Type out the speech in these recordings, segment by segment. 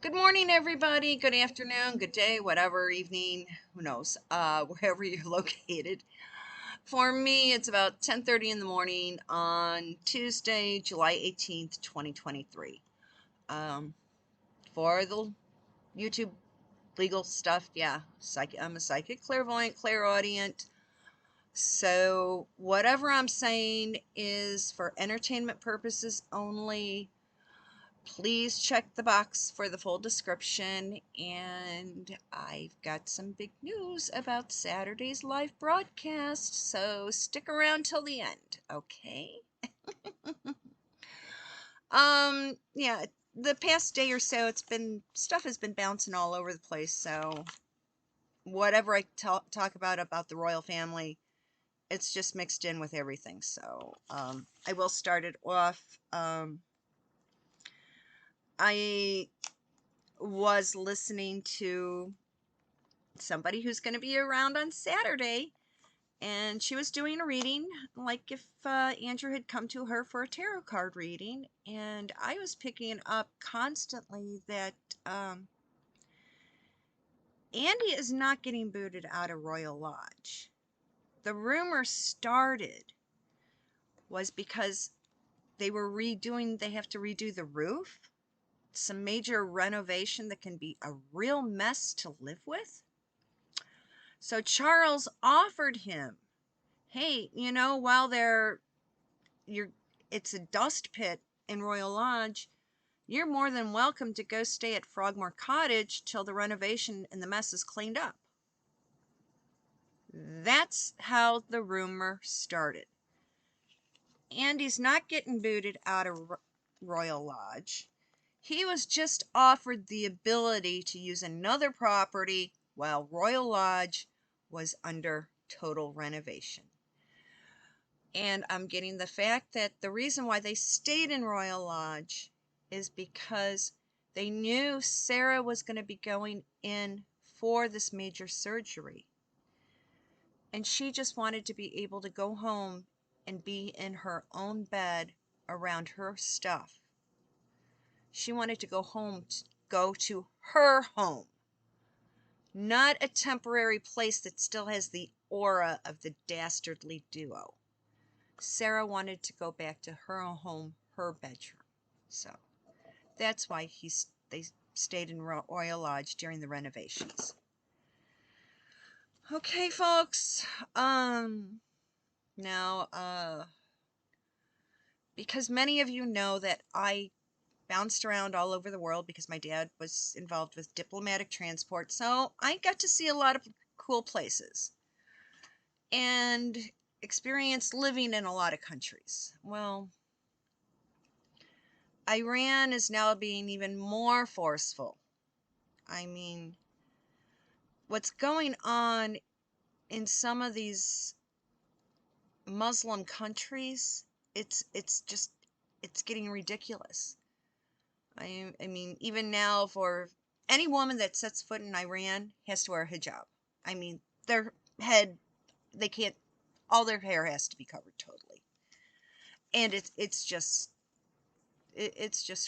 Good morning, everybody. Good afternoon, good day, whatever, evening, who knows, wherever you're located. For me, it's about 10:30 in the morning on Tuesday, July 18th, 2023. Um, for the YouTube legal stuff, yeah, I'm a psychic, clairvoyant, clairaudient. So whatever I'm saying is for entertainment purposes only. Please check the box for the full description, and I've got some big news about Saturday's live broadcast, so stick around till the end, okay? Yeah, the past day or so, stuff has been bouncing all over the place, so whatever I talk about the royal family, it's just mixed in with everything, so I will start it off. I was listening to somebody who's going to be around on Saturday, and she was doing a reading, like if Andrew had come to her for a tarot card reading, and I was picking up constantly that Andy is not getting booted out of Royal Lodge. The rumor started was because they have to redo the roof, some major renovation that can be a real mess to live with. So Charles offered him, hey, while it's a dust pit in Royal Lodge, you're more than welcome to go stay at Frogmore Cottage till the renovation and the mess is cleaned up. That's how the rumor started. Andy's not getting booted out of Royal Lodge. He was just offered the ability to use another property while Royal Lodge was under total renovation. And I'm getting the fact that the reason why they stayed in Royal Lodge is because they knew Sarah was going to be going in for this major surgery. And she just wanted to be able to go home and be in her own bed around her stuff. She wanted to go to her home, not a temporary place that still has the aura of the dastardly duo. Sarah wanted to go back to her home, her bedroom. So that's why they stayed in Royal Lodge during the renovations. Okay, folks. Now, because many of you know that I bounced around all over the world because my dad was involved with diplomatic transport, so I got to see a lot of cool places and experienced living in a lot of countries. Well, Iran is now being even more forceful. I mean, what's going on in some of these Muslim countries, it's getting ridiculous. I mean, even now, for any woman that sets foot in Iran has to wear a hijab. I mean, their head, they can't, all their hair has to be covered totally. And it's just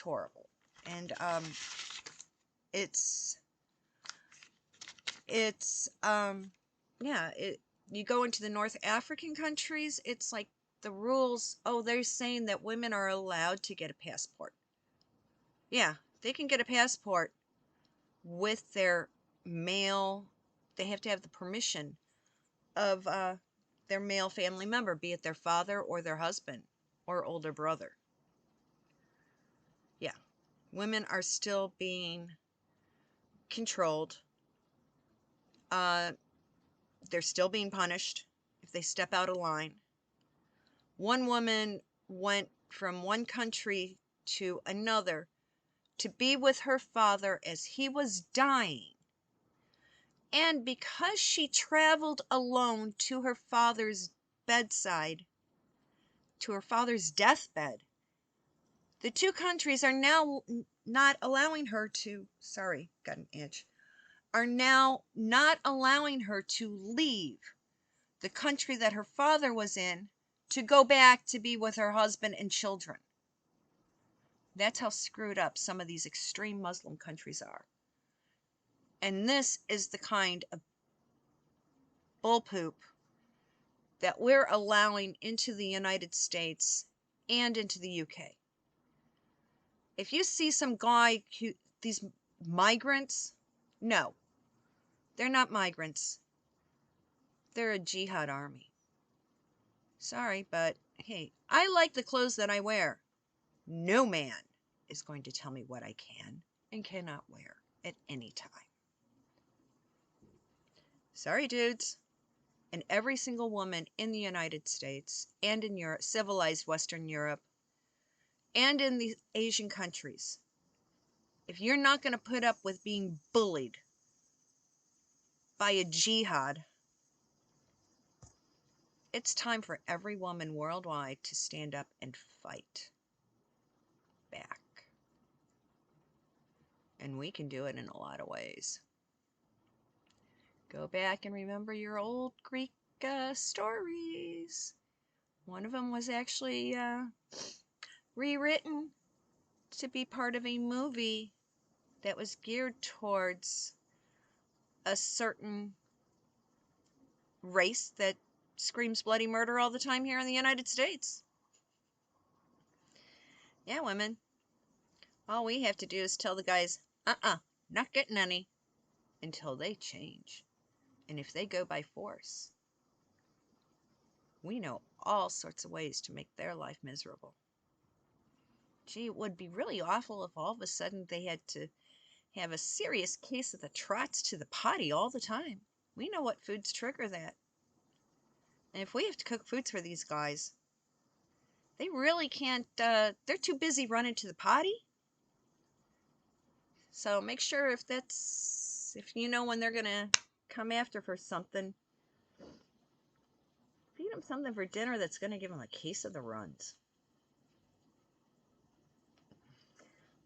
horrible. And it's yeah, you go into the North African countries, it's like the rules, oh, they're saying that women are allowed to get a passport. Yeah, they can get a passport with their male, they have to have the permission of their male family member, be it their father or their husband or older brother. Yeah, women are still being controlled. They're still being punished if they step out of line. One woman went from one country to another to be with her father as he was dying. And because she traveled alone to her father's bedside, to her father's deathbed, the two countries are now not allowing her to, sorry, got an itch, are now not allowing her to leave the country that her father was in to go back to be with her husband and children. That's how screwed up some of these extreme Muslim countries are. And this is the kind of bullpoop that we're allowing into the United States and into the UK. If you see some guy, these migrants, no, they're not migrants. They're a jihad army. Sorry, but hey, I like the clothes that I wear. No man is going to tell me what I can and cannot wear at any time. Sorry, dudes. And every single woman in the United States and in Europe, civilized Western Europe, and in the Asian countries, if you're not going to put up with being bullied by a jihad, it's time for every woman worldwide to stand up and fight back. And we can do it in a lot of ways. Go back and remember your old Greek stories. One of them was actually rewritten to be part of a movie that was geared towards a certain race that screams bloody murder all the time here in the United States. Yeah, women. All we have to do is tell the guys, not getting any, until they change. And if they go by force, we know all sorts of ways to make their life miserable. Gee, it would be really awful if all of a sudden they had to have a serious case of the trots to the potty all the time. We know what foods trigger that. And if we have to cook foods for these guys, they really can't, they're too busy running to the potty. So make sure if you know when they're going to come after for something, feed them something for dinner that's going to give them a case of the runs.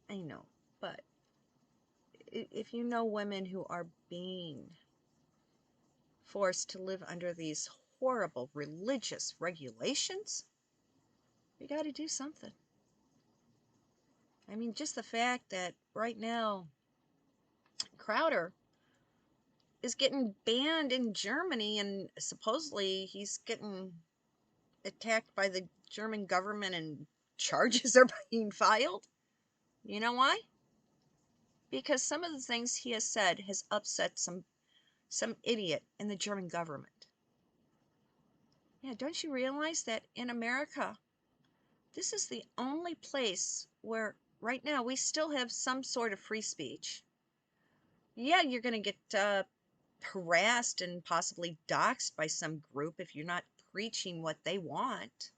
I know, but if you know women who are being forced to live under these horrible religious regulations, we got to do something. I mean, just the fact that right now Crowder is getting banned in Germany, and supposedly he's getting attacked by the German government and charges are being filed. You know why? Because some of the things he has said has upset some idiot in the German government. Yeah, don't you realize that in America, this is the only place where right now we still have some sort of free speech. Yeah, you're going to get harassed and possibly doxxed by some group if you're not preaching what they want.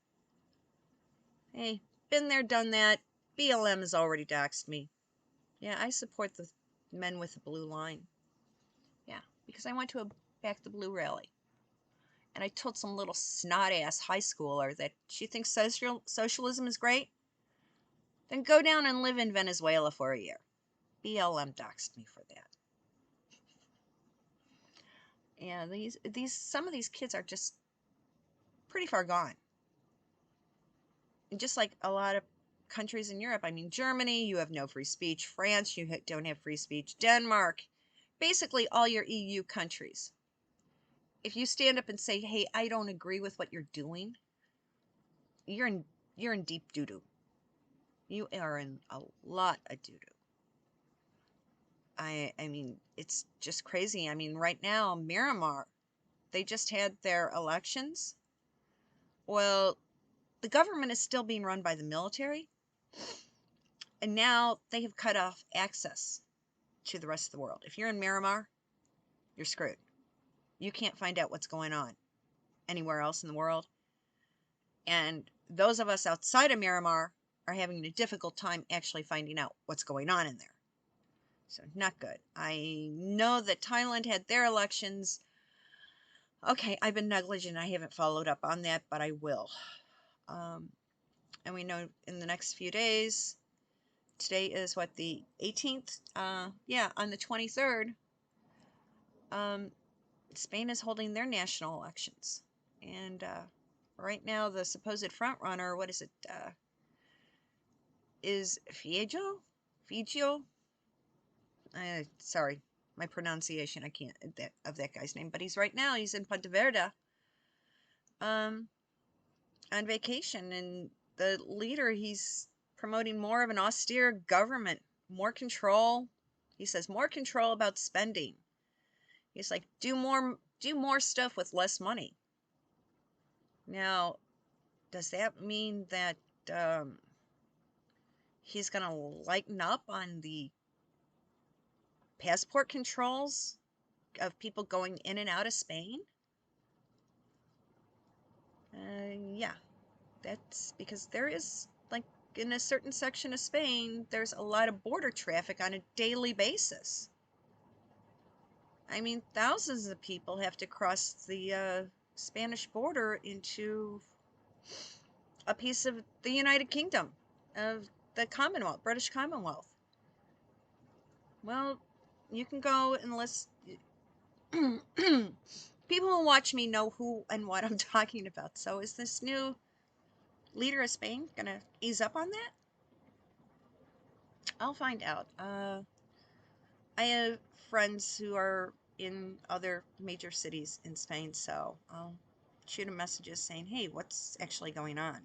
Hey, been there, done that. BLM has already doxxed me. Yeah, I support the men with the blue line. Yeah, because I went to a Back the Blue rally. And I told some little snot-ass high schooler that she thinks socialism is great. Then go down and live in Venezuela for a year. BLM doxed me for that. Yeah, some of these kids are just pretty far gone. And just like a lot of countries in Europe, I mean, Germany, you have no free speech. France, you don't have free speech. Denmark, basically all your EU countries. If you stand up and say, hey, I don't agree with what you're doing, you're in deep doo-doo. You are in a lot of doo-doo. I mean, it's just crazy. I mean, right now, Myanmar, they just had their elections. Well, the government is still being run by the military. And now they have cut off access to the rest of the world. If you're in Myanmar, you're screwed. You can't find out what's going on anywhere else in the world. And those of us outside of Myanmar are having a difficult time actually finding out what's going on in there. So not good. I know that Thailand had their elections. Okay, I've been negligent. I haven't followed up on that, but I will. And we know in the next few days, today is what, the 18th? Yeah, on the 23rd, Spain is holding their national elections. And right now, the supposed front runner, what is it? is Figio. Sorry, my pronunciation, I can't, of that guy's name, but he's right now, he's in Pontevedra, on vacation, and the leader, he's promoting more of an austere government, more control. He says more control about spending. He's like, do more stuff with less money. Now, does that mean that he's going to lighten up on the passport controls of people going in and out of Spain? Yeah, that's because there is, like, in a certain section of Spain, there's a lot of border traffic on a daily basis. I mean, thousands of people have to cross the Spanish border into a piece of the United Kingdom, of the Commonwealth, British Commonwealth. Well, you can go and list. People who watch me know who and what I'm talking about. So is this new leader of Spain going to ease up on that? I'll find out. I have friends who are in other major cities in Spain, so I'll shoot them messages saying, hey, what's actually going on?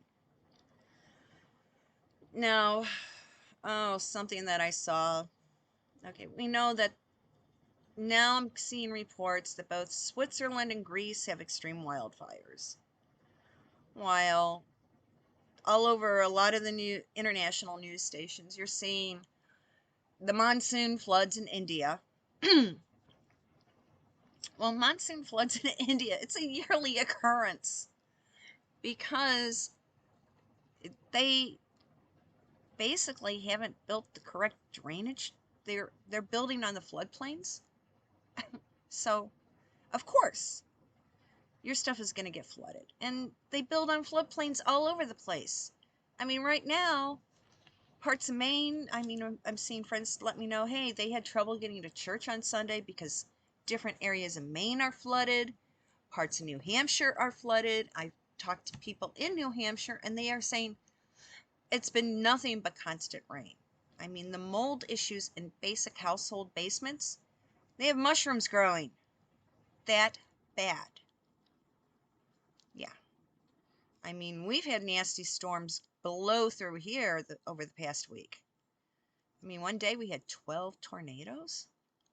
Now, something that I saw. Okay, we know that now I'm seeing reports that both Switzerland and Greece have extreme wildfires, while all over a lot of the new international news stations, you're seeing the monsoon floods in India. Well, monsoon floods in India, it's a yearly occurrence because they basically haven't built the correct drainage. They're building on the floodplains. So, of course, your stuff is going to get flooded. And they build on floodplains all over the place. I mean, right now, parts of Maine, I mean, I'm seeing friends let me know, hey, they had trouble getting to church on Sunday because different areas of Maine are flooded. Parts of New Hampshire are flooded. I've talked to people in New Hampshire, and they are saying it's been nothing but constant rain. I mean, the mold issues in basic household basements, they have mushrooms growing. That bad. Yeah. I mean, we've had nasty storms blow through here over the past week. I mean, one day we had 12 tornadoes.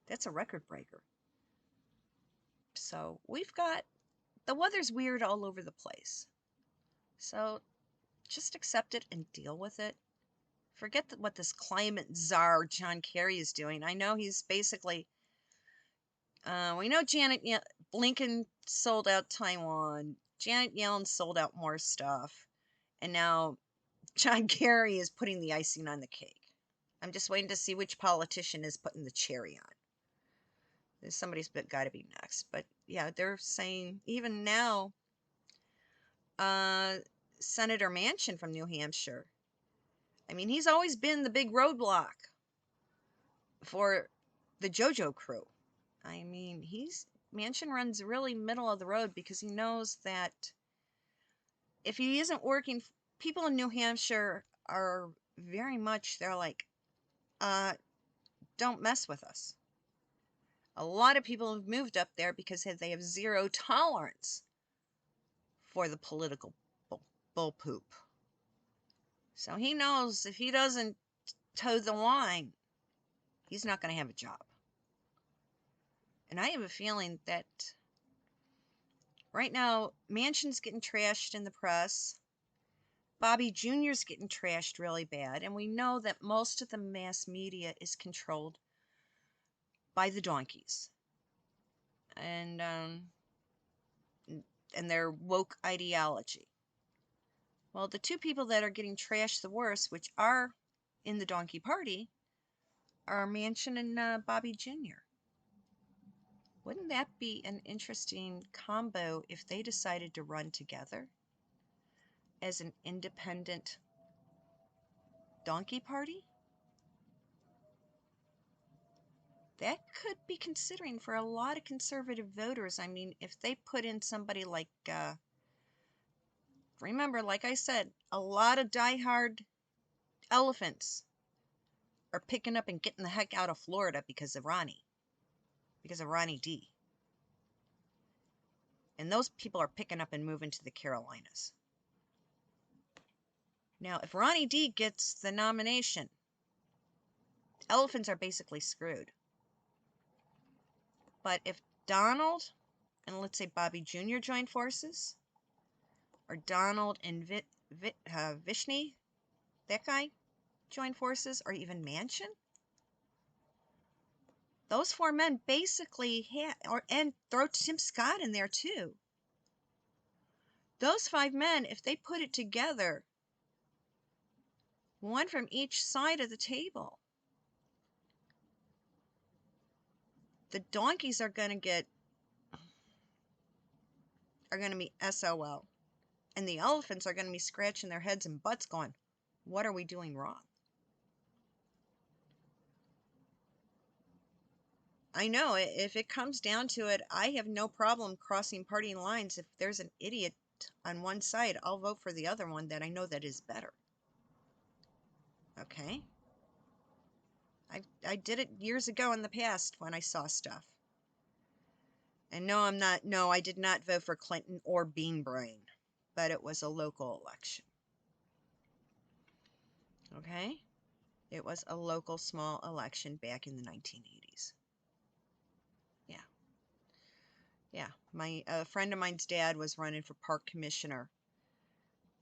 That's a record breaker. So we've got, the weather's weird all over the place. So just accept it and deal with it. Forget what this climate czar John Kerry is doing. I know he's basically, we know Blinken sold out Taiwan. Janet Yellen sold out more stuff. And now John Kerry is putting the icing on the cake. I'm just waiting to see which politician is putting the cherry on. Somebody's got to be next. But yeah, they're saying even now, Senator Manchin from New Hampshire, I mean, he's always been the big roadblock for the JoJo crew. I mean, Manchin runs really middle of the road because he knows that if he isn't working, people in New Hampshire are very much, they're like, don't mess with us. A lot of people have moved up there because they have zero tolerance for the political bull poop. So he knows if he doesn't toe the line, he's not going to have a job. And I have a feeling that right now, Manchin's getting trashed in the press. Bobby Jr.'s getting trashed really bad. And we know that most of the mass media is controlled by the donkeys. And their woke ideology. Well, the two people that are getting trashed the worst, which are in the donkey party, are Manchin and Bobby Jr. Wouldn't that be an interesting combo if they decided to run together as an independent donkey party? That could be considering for a lot of conservative voters. I mean, if they put in somebody like, remember, like I said, a lot of diehard elephants are picking up and getting the heck out of Florida because of Ronnie D. And those people are picking up and moving to the Carolinas. Now, if Ronnie D gets the nomination, elephants are basically screwed. But if Donald and let's say Bobby Jr. join forces, or Donald and Vishny, that guy, join forces, or even Manchin, those four men basically and throw Tim Scott in there too. Those five men, if they put it together, one from each side of the table, the donkeys are going to be SOL. And the elephants are going to be scratching their heads and butts going, what are we doing wrong? I know, if it comes down to it, I have no problem crossing party lines. If there's an idiot on one side, I'll vote for the other one that I know that is better. Okay? I did it years ago in the past when I saw stuff. And no, I did not vote for Clinton or Bean Brain, but it was a local election. Okay? It was a local small election back in the 1980s. Yeah. Yeah. A friend of mine's dad was running for park commissioner.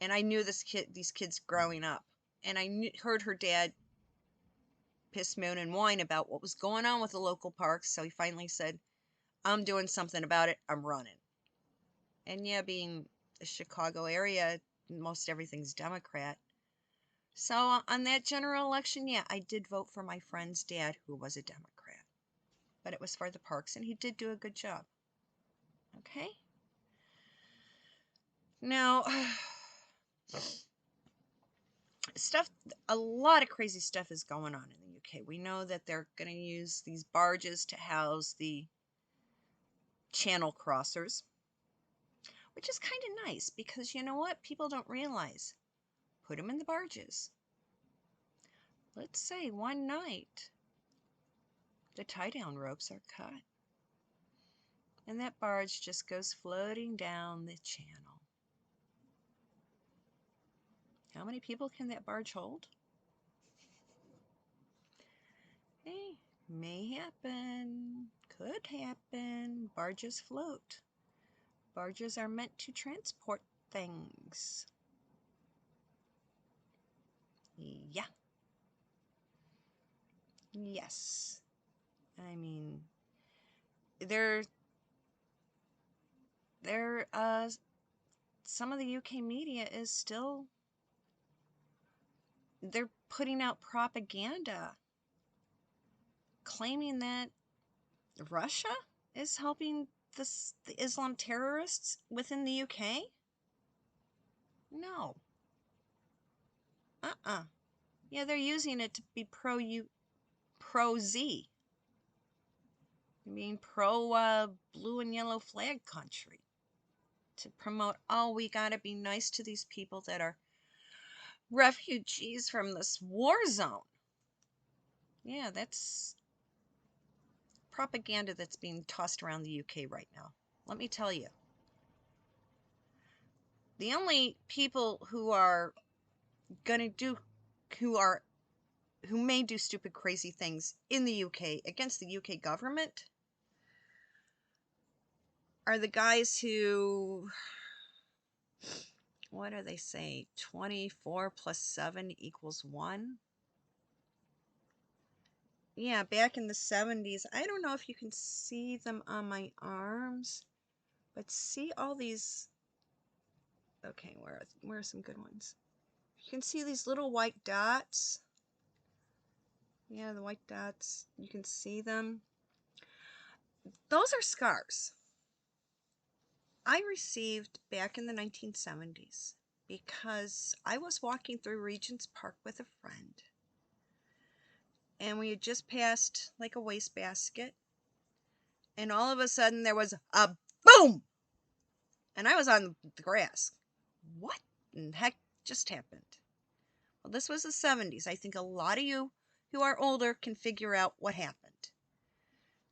And I knew these kids growing up. And I heard her dad piss, moan, and whine about what was going on with the local parks. So he finally said, I'm doing something about it. I'm running. And yeah, being the Chicago area, most everything's Democrat. So on that general election, yeah, I did vote for my friend's dad, who was a Democrat. But it was for the parks, and he did do a good job. Okay? Now, a lot of crazy stuff is going on in the UK. We know that they're going to use these barges to house the channel crossers, which is kind of nice because you know what? People don't realize. Put them in the barges. Let's say one night the tie-down ropes are cut and that barge just goes floating down the channel. How many people can that barge hold? Hey, may happen, could happen. Barges float. Barges are meant to transport things. Yeah. Yes. I mean, some of the UK media is still, they're putting out propaganda claiming that Russia is helping the Islam terrorists within the UK. No. Yeah, they're using it to be pro-Z. I mean, blue and yellow flag country. To promote, oh, we gotta be nice to these people that are refugees from this war zone. Yeah, that's propaganda that's being tossed around the UK right now. Let me tell you. The only people who are gonna do, who may do stupid, crazy things in the UK against the UK government are the guys who, what do they say? 24 plus 7 equals 1. Yeah, back in the 70s. I don't know if you can see them on my arms, but see all these. Okay, where are some good ones? You can see these little white dots. Yeah, the white dots. You can see them. Those are scars I received back in the 1970s because I was walking through Regent's Park with a friend. And we had just passed like a wastebasket. And all of a sudden there was a boom! And I was on the grass. What in the heck just happened? Well, this was the 70s. I think a lot of you who are older can figure out what happened.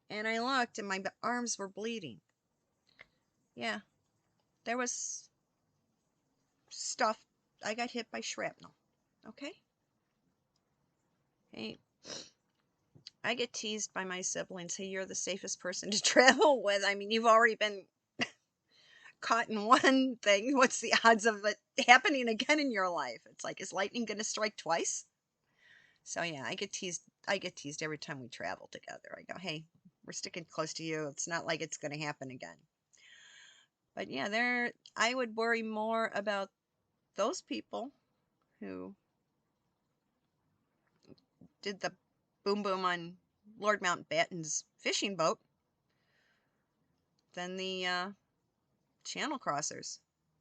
And I looked and my arms were bleeding. Yeah, there was stuff. I got hit by shrapnel. Okay? Hey, I get teased by my siblings. Hey, you're the safest person to travel with. I mean, you've already been caught in one thing. What's the odds of it happening again in your life? It's like, is lightning going to strike twice? So yeah, I get teased. I get teased every time we travel together. I go, hey, we're sticking close to you. It's not like it's going to happen again. But yeah, I would worry more about those people who did the boom boom on Lord Mountbatten's fishing boat than the channel crossers.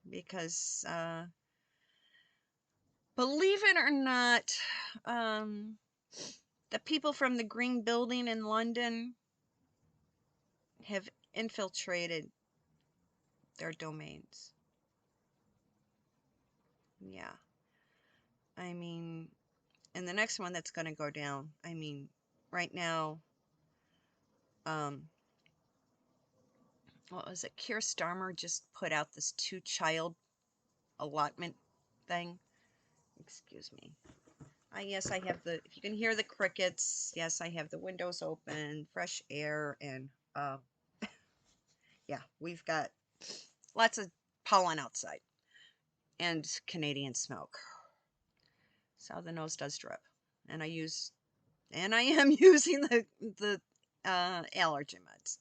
Because believe it or not, the people from the Green Building in London have infiltrated their domains. Yeah. I mean, and the next one that's going to go down, I mean, right now, what was it? Keir Starmer just put out this 2-child allotment thing. Excuse me. Yes, I have if you can hear the crickets, yes, I have the windows open, fresh air, and, yeah, we've got lots of pollen outside and Canadian smoke. So the nose does drip. And I am using the allergy meds.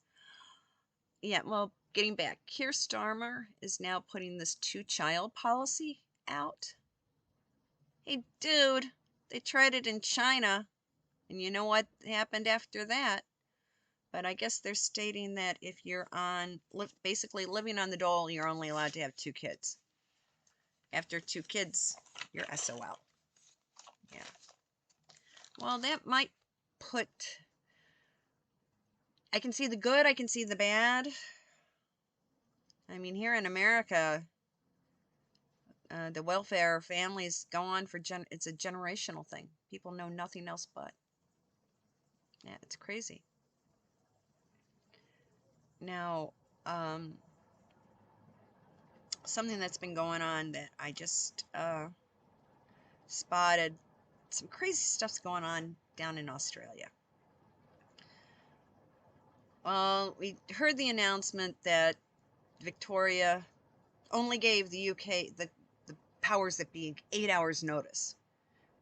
Yeah, well, getting back, Keir Starmer is now putting this 2-child policy out. Hey, dude, they tried it in China, and you know what happened after that? But I guess they're stating that if you're basically living on the dole, you're only allowed to have 2 kids. After 2 kids, you're SOL. Yeah. Well, that might I can see the good, I can see the bad. I mean, here in America, the welfare families go on for it's a generational thing. People know nothing else but. Yeah, it's crazy. Now, something that's been going on that I just spotted, some crazy stuff's going on down in Australia. Well, we heard the announcement that Victoria only gave the UK, the powers that be, 8 hours notice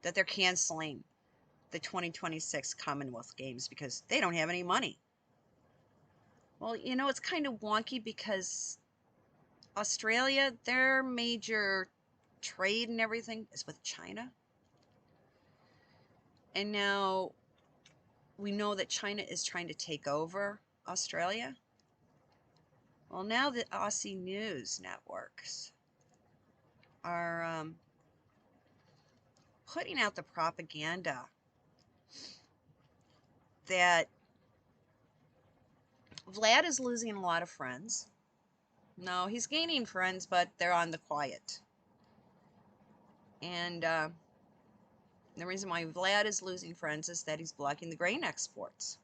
that they're canceling the 2026 Commonwealth Games because they don't have any money. Well, you know, it's kind of wonky because Australia, their major trade and everything is with China. And now we know that China is trying to take over Australia. Well, now the Aussie news networks are putting out the propaganda that Vlad is losing a lot of friends. No, he's gaining friends, but they're on the quiet. And the reason why Vlad is losing friends is that he's blocking the grain exports.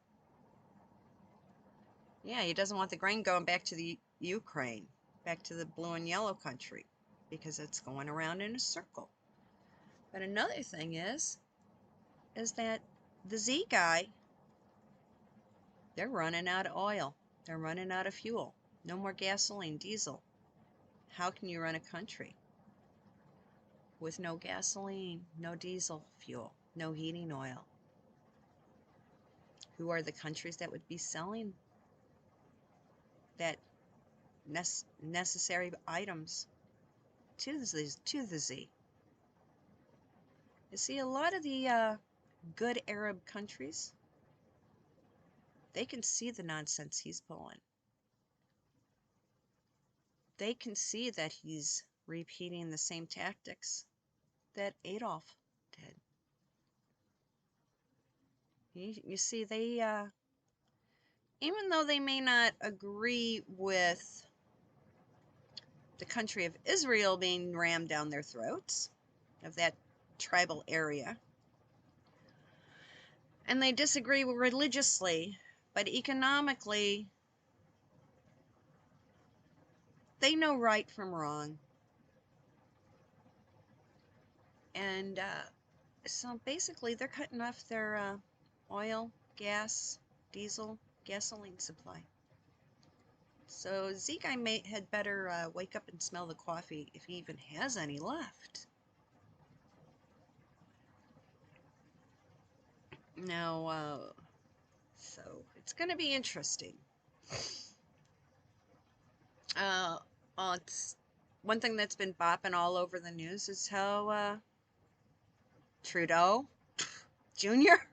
Yeah, he doesn't want the grain going back to the Ukraine, back to the blue and yellow country, because it's going around in a circle. But another thing is that the Z guy, they're running out of oil. They're running out of fuel. No more gasoline, diesel. How can you run a country with no gasoline, no diesel fuel, no heating oil? Who are the countries that would be selling that necessary items to the Z? You see, a lot of the good Arab countries, they can see the nonsense he's pulling. They can see that he's repeating the same tactics that Adolf did. You see, they, even though they may not agree with the country of Israel being rammed down their throats, of that tribal area. And they disagree religiously, but economically, they know right from wrong. And so basically, they're cutting off their oil, gas, diesel, gasoline supply. So Zeke, had better wake up and smell the coffee if he even has any left. Now, so it's going to be interesting. It's one thing that's been bopping all over the news is how Trudeau Jr.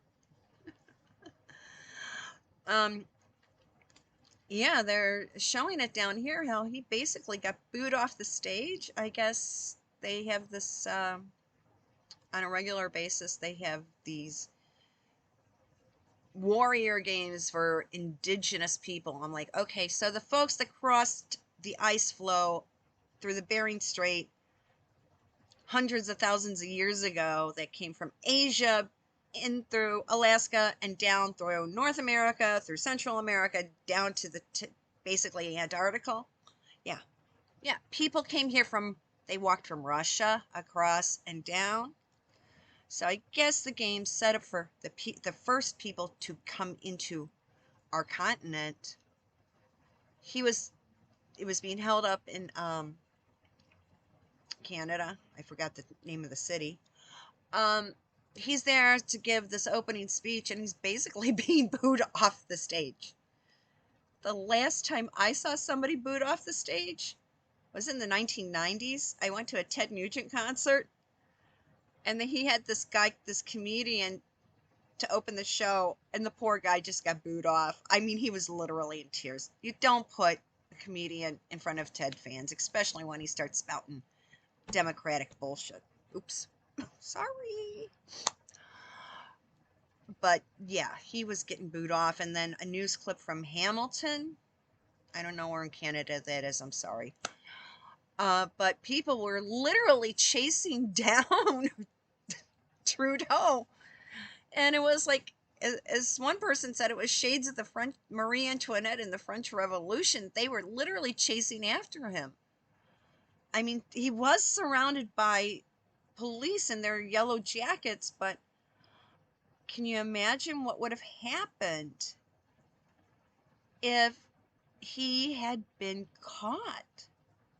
Yeah, they're showing it down here how he basically got booed off the stage. I guess they have this on a regular basis. They have these warrior games for indigenous people. I'm like, okay, so the folks that crossed the ice floe through the Bering Strait hundreds of thousands of years ago that came from Asia in through Alaska and down through North America, through Central America, down to the basically Antarctica. Yeah. Yeah. People came here they walked from Russia across and down. So I guess the game's set up for the first people to come into our continent. It was being held up in Canada. I forgot the name of the city. He's there to give this opening speech, and he's basically being booed off the stage. The last time I saw somebody booed off the stage was in the 1990s. I went to a Ted Nugent concert, and he had this comedian to open the show, and the poor guy just got booed off. I mean, he was literally in tears. You don't put a comedian in front of TED fans, especially when he starts spouting Democratic bullshit. Oops. Sorry. But yeah, he was getting booed off. And then a news clip from Hamilton. I don't know where in Canada that is. I'm sorry. But people were literally chasing down Trudeau. And it was like, as one person said, it was shades of the French Marie Antoinette in the French Revolution. They were literally chasing after him. I mean, he was surrounded by police in their yellow jackets, but can you imagine what would have happened if he had been caught?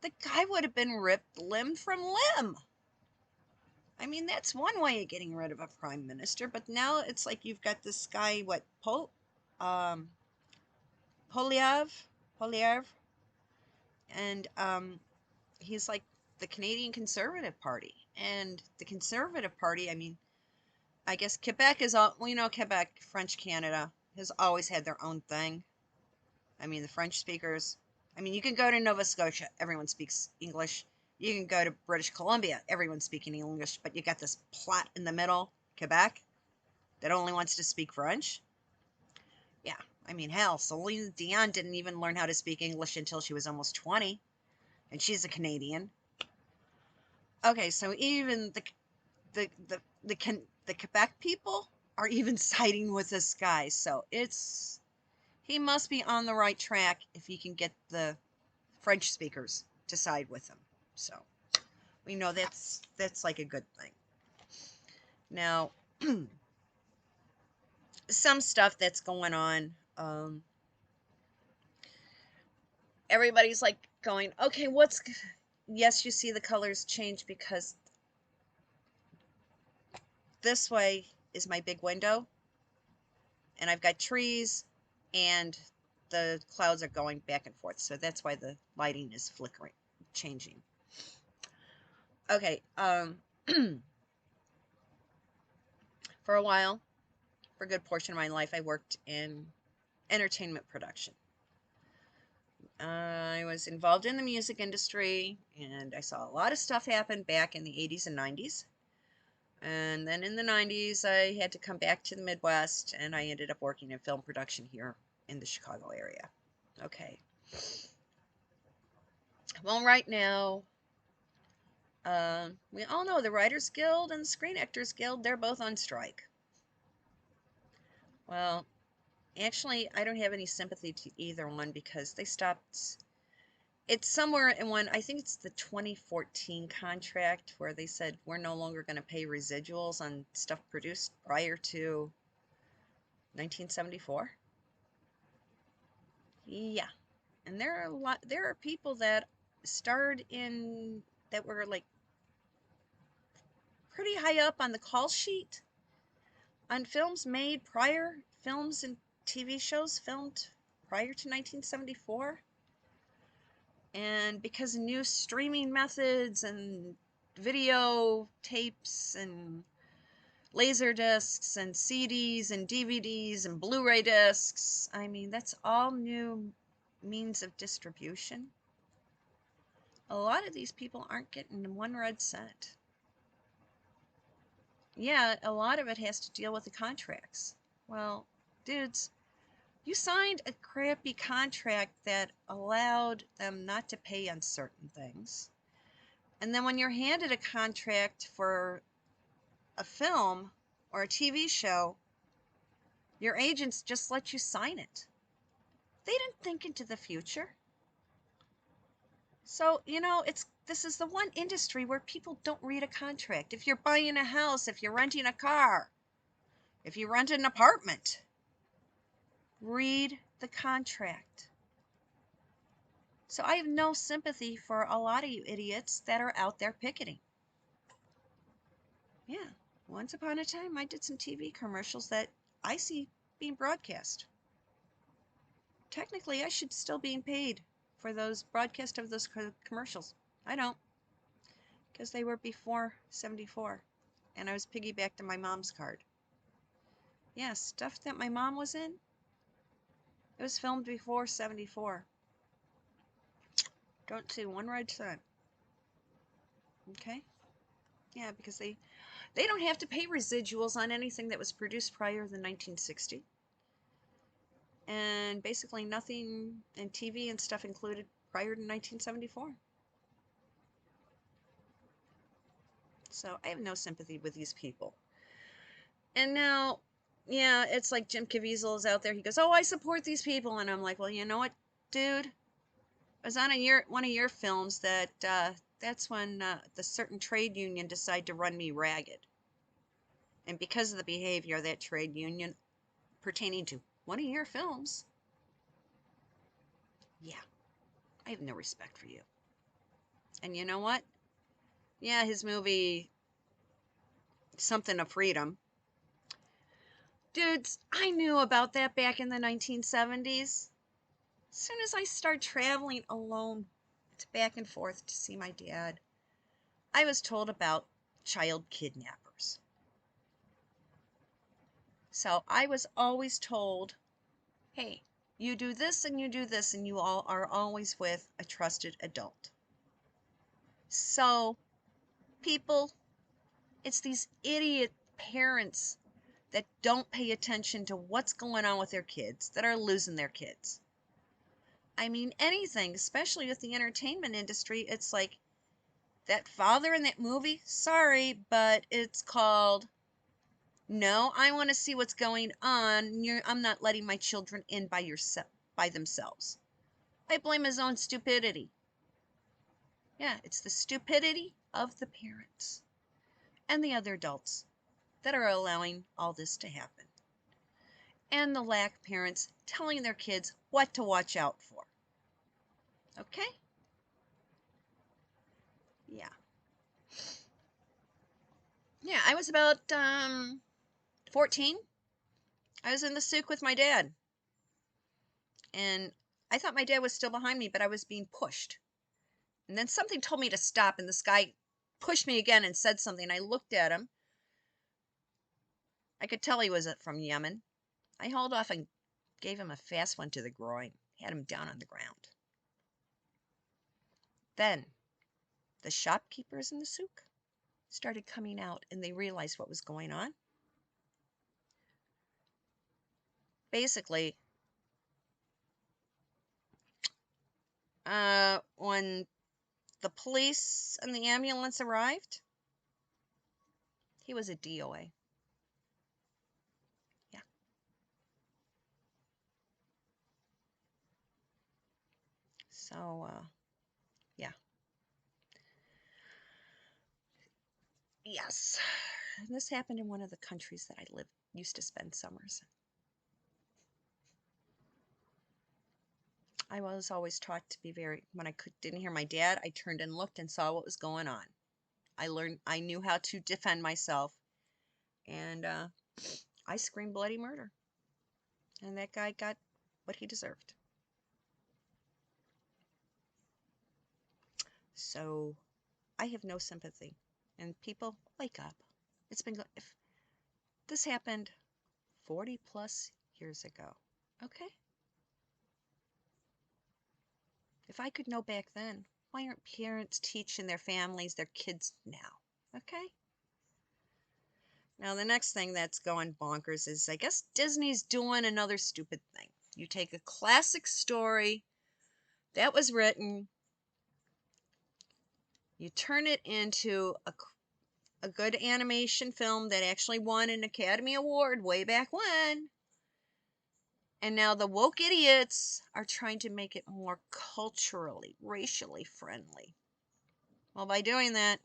The guy would have been ripped limb from limb. I mean, that's one way of getting rid of a prime minister, but now it's like you've got this guy, Polyev, and he's like the Canadian Conservative Party. And the Conservative Party, I mean, I guess Quebec is all, well, you know, Quebec, French Canada, has always had their own thing. I mean, the French speakers, I mean, you can go to Nova Scotia, everyone speaks English. You can go to British Columbia, everyone's speaking English, but you got this plot in the middle, Quebec, that only wants to speak French. Yeah, I mean, hell, Celine Dion didn't even learn how to speak English until she was almost 20, and she's a Canadian. Okay, so even the Quebec people are even siding with this guy, so he must be on the right track if he can get the French speakers to side with him. So we know that's like a good thing. Now, some stuff that's going on. Everybody's like going, okay, yes, you see the colors change because this way is my big window, and I've got trees, and the clouds are going back and forth. So that's why the lighting is flickering, changing. Okay, for a while, for a good portion of my life, I worked in entertainment production. I was involved in the music industry, and I saw a lot of stuff happen back in the 80s and 90s. And then in the 90s, I had to come back to the Midwest, and I ended up working in film production here in the Chicago area. Okay. Well, right now, We all know the Writers Guild and the Screen Actors Guild, they're both on strike. Well, actually, I don't have any sympathy to either one because they stopped. It's somewhere in one, I think it's the 2014 contract where they said we're no longer going to pay residuals on stuff produced prior to 1974. Yeah. And there are people that starred in, that were like pretty high up on the call sheet on films made prior, films and TV shows filmed prior to 1974. And because of new streaming methods and video tapes and laser discs and CDs and DVDs and Blu-ray discs, I mean, that's all new means of distribution. A lot of these people aren't getting one red cent. Yeah, a lot of it has to deal with the contracts. Well, dudes, you signed a crappy contract that allowed them not to pay on certain things. And then when you're handed a contract for a film or a TV show, your agents just let you sign it. They didn't think into the future. So, this is the one industry where people don't read a contract. If you're buying a house, if you're renting a car, if you rent an apartment, read the contract. So I have no sympathy for a lot of you idiots that are out there picketing. Yeah, once upon a time I did some TV commercials that I see being broadcast. Technically, I should still be paid for those broadcast of those commercials. I don't, because they were before 74, and I was piggybacked on my mom's card. Yeah, stuff that my mom was in, it was filmed before 74. Don't see one red cent. Okay? Yeah, because they don't have to pay residuals on anything that was produced prior to 1960. And basically nothing in TV and stuff included prior to 1974. So I have no sympathy with these people. And now, yeah, it's like Jim Caviezel is out there. He goes, "Oh, I support these people," and I'm like, "Well, you know what, dude? I was on one of your films that's when the certain trade union decided to run me ragged, and because of the behavior of that trade union pertaining to one of your films, yeah, I have no respect for you." And you know what? Yeah, his movie, Something of Freedom. Dudes, I knew about that back in the 1970s. As soon as I started traveling alone back and forth to see my dad, I was told about child kidnappers. So I was always told, hey, you do this and you do this, and you all are always with a trusted adult. So, people, it's these idiot parents that don't pay attention to what's going on with their kids, that are losing their kids. I mean, anything, especially with the entertainment industry, it's like that father in that movie, sorry, but it's called, no, I want to see what's going on. I'm not letting my children in by themselves. I blame his own stupidity. Yeah, it's the stupidity of the parents and the other adults that are allowing all this to happen. And the lack of parents telling their kids what to watch out for. Okay? Yeah. Yeah, I was about 14. I was in the souk with my dad. And I thought my dad was still behind me, but I was being pushed. And then something told me to stop, and this guy pushed me again and said something. I looked at him. I could tell he was from Yemen. I hauled off and gave him a fast one to the groin. Had him down on the ground. Then the shopkeepers in the souk started coming out, and they realized what was going on. Basically, when the police and the ambulance arrived, he was a DOA. Yeah. So, yeah. Yes. And this happened in one of the countries that I used to spend summers in. I was always taught to be when I didn't hear my dad, I turned and looked and saw what was going on. I knew how to defend myself, and I screamed bloody murder. And that guy got what he deserved. So I have no sympathy. And people, wake up. If this happened 40 plus years ago, okay? If I could know back then, why aren't parents teaching their families, their kids now? Okay? Now, the next thing that's going bonkers is, I guess Disney's doing another stupid thing. You take a classic story that was written, you turn it into a good animation film that actually won an Academy Award way back when, and now the woke idiots are trying to make it more culturally, racially friendly. Well, by doing that,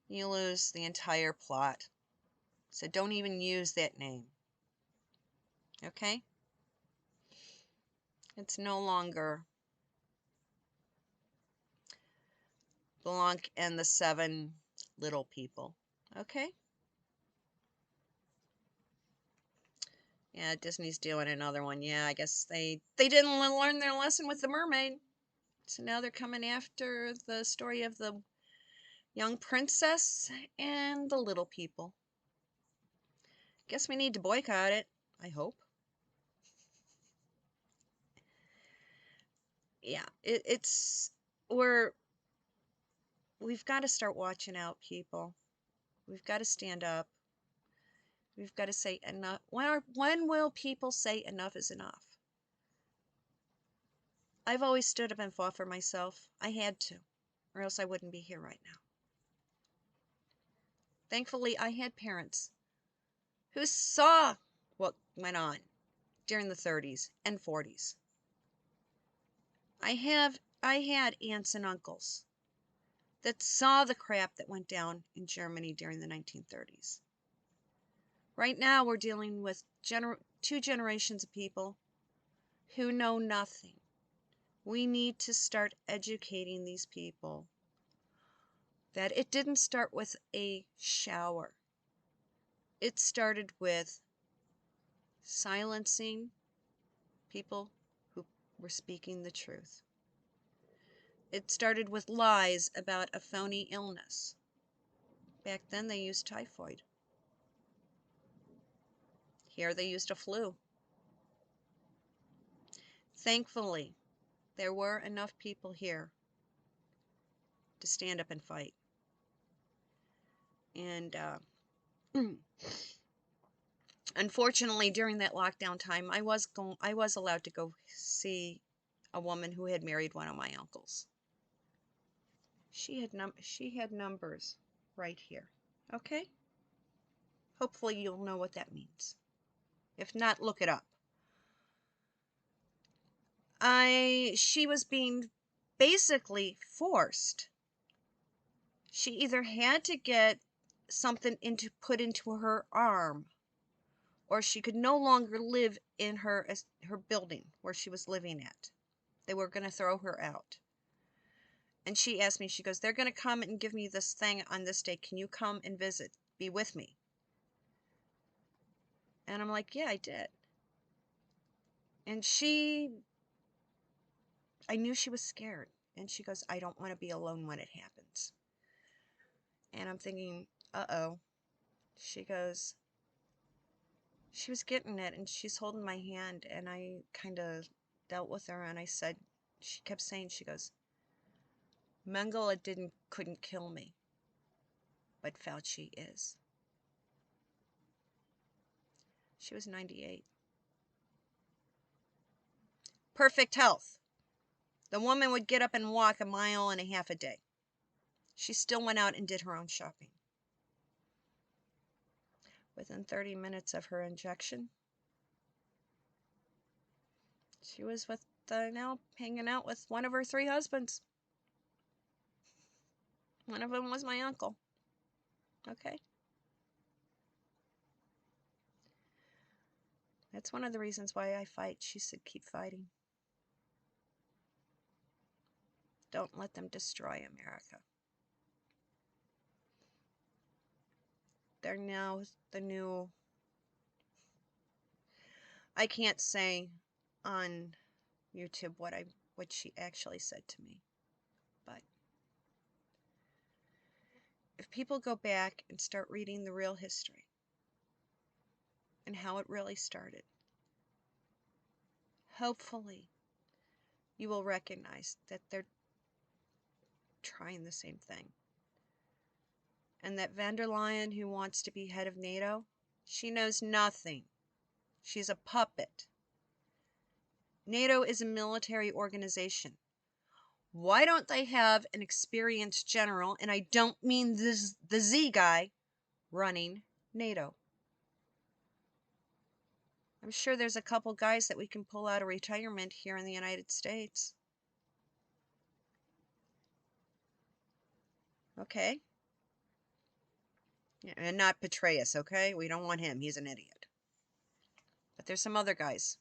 you lose the entire plot. So don't even use that name. Okay? It's no longer Blanc and the Seven Little People. Okay? Yeah, Disney's doing another one. Yeah, I guess they didn't learn their lesson with the mermaid. So now they're coming after the story of the young princess and the little people. Guess we need to boycott it, I hope. Yeah, we've got to start watching out, people. We've got to stand up. We've got to say enough. When will people say enough is enough? I've always stood up and fought for myself. I had to, or else I wouldn't be here right now. Thankfully, I had parents who saw what went on during the 30s and 40s. I had aunts and uncles that saw the crap that went down in Germany during the 1930s. Right now, we're dealing with two generations of people who know nothing. We need to start educating these people that it didn't start with a shower. It started with silencing people who were speaking the truth. It started with lies about a phony illness. Back then they used typhoid. Here they used a flu. Thankfully, there were enough people here to stand up and fight. And unfortunately, during that lockdown time, I was allowed to go see a woman who had married one of my uncles. She had numbers right here. Okay? Hopefully you'll know what that means. If not, look it up. She was being basically forced. She either had to get something put into her arm, or she could no longer live in her building where she was living at. They were going to throw her out. And she asked me, she goes, they're going to come and give me this thing on this day. Can you come and visit? Be with me. And I'm like, yeah, I did. And I knew she was scared. And she goes, I don't want to be alone when it happens. And I'm thinking, uh-oh. She goes, she was getting it, and she's holding my hand, and I kind of dealt with her, and I said, she kept saying, she goes, Mengele couldn't kill me, but Fauci is. She was 98. Perfect health. The woman would get up and walk 1.5 miles a day. She still went out and did her own shopping. Within 30 minutes of her injection, she was with now hanging out with one of her 3 husbands. One of them was my uncle. Okay. That's one of the reasons why I fight. She said, keep fighting. Don't let them destroy America. They're now the new... I can't say on YouTube what she actually said to me. But if people go back and start reading the real history and how it really started, hopefully you will recognize that they're trying the same thing. And that von der Leyen, who wants to be head of NATO, she knows nothing. She's a puppet. NATO is a military organization. Why don't they have an experienced general, and I don't mean the Z guy, running NATO? I'm sure there's a couple guys that we can pull out of retirement here in the United States. Okay? And not Petraeus, okay? We don't want him. He's an idiot. But there's some other guys.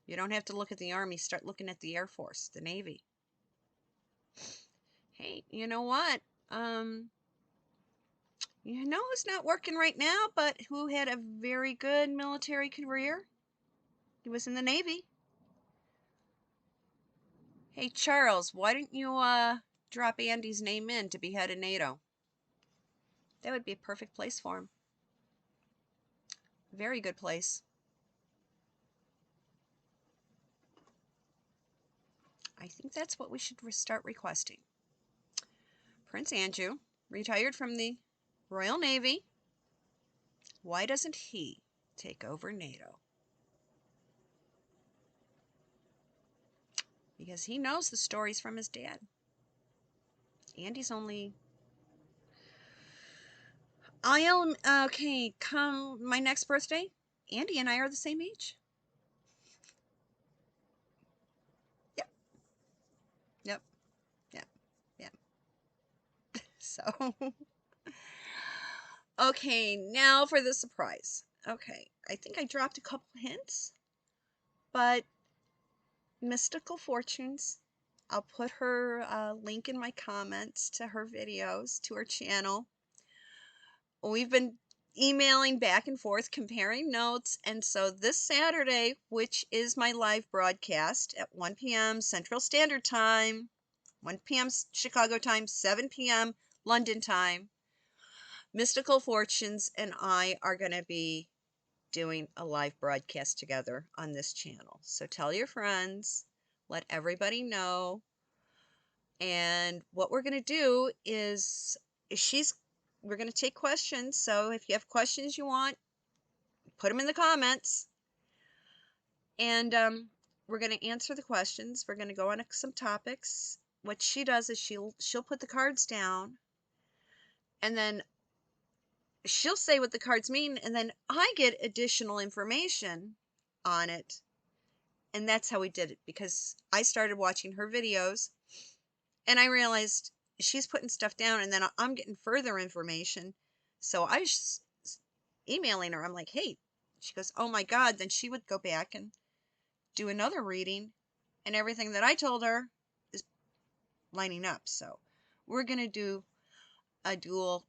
You don't have to look at the Army. Start looking at the Air Force, the Navy. Hey, you know what? You know who's not working right now, but who had a very good military career? He was in the Navy. Hey, Charles, why don't you drop Andy's name in to be head of NATO? That would be a perfect place for him. Very good place. I think that's what we should start requesting. Prince Andrew, retired from the Royal Navy. Why doesn't he take over NATO? Because he knows the stories from his dad. Andy's only... okay, come my next birthday, Andy and I are the same age. Yep. Yep. Yep. Yep. So... Okay, now for the surprise. Okay, I think I dropped a couple hints, but Mystical Fortunes, I'll put her link in my comments to her videos, to her channel. We've been emailing back and forth, comparing notes, and so this Saturday, which is my live broadcast at 1 p.m. Central Standard Time, 1 p.m. Chicago time, 7 p.m. London time, Mystical Fortunes and I are going to be doing a live broadcast together on this channel. So tell your friends, let everybody know. And what we're going to do is we're going to take questions. So if you have questions you want, put them in the comments. And we're going to answer the questions. We're going to go on some topics. What she does is she'll put the cards down, and then she'll say what the cards mean, and then I get additional information on it. And that's how we did it, because I started watching her videos and I realized she's putting stuff down, and then I'm getting further information. So I was emailing her. I'm like, hey, she goes, oh my God. Then she would go back and do another reading, and everything that I told her is lining up. So we're going to do a dual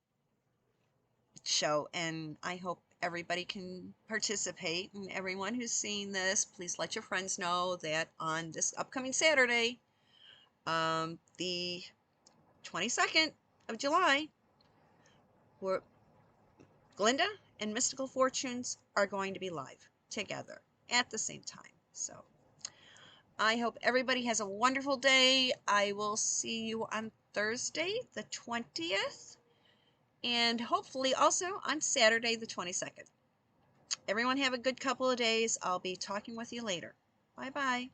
show, and I hope everybody can participate. And everyone who's seeing this, please let your friends know that on this upcoming Saturday, the 22nd of July, Glinda and Mystical Fortunes are going to be live together at the same time. So I hope everybody has a wonderful day. I will see you on Thursday, the 20th. And hopefully also on Saturday, the 22nd. Everyone have a good couple of days. I'll be talking with you later. Bye-bye.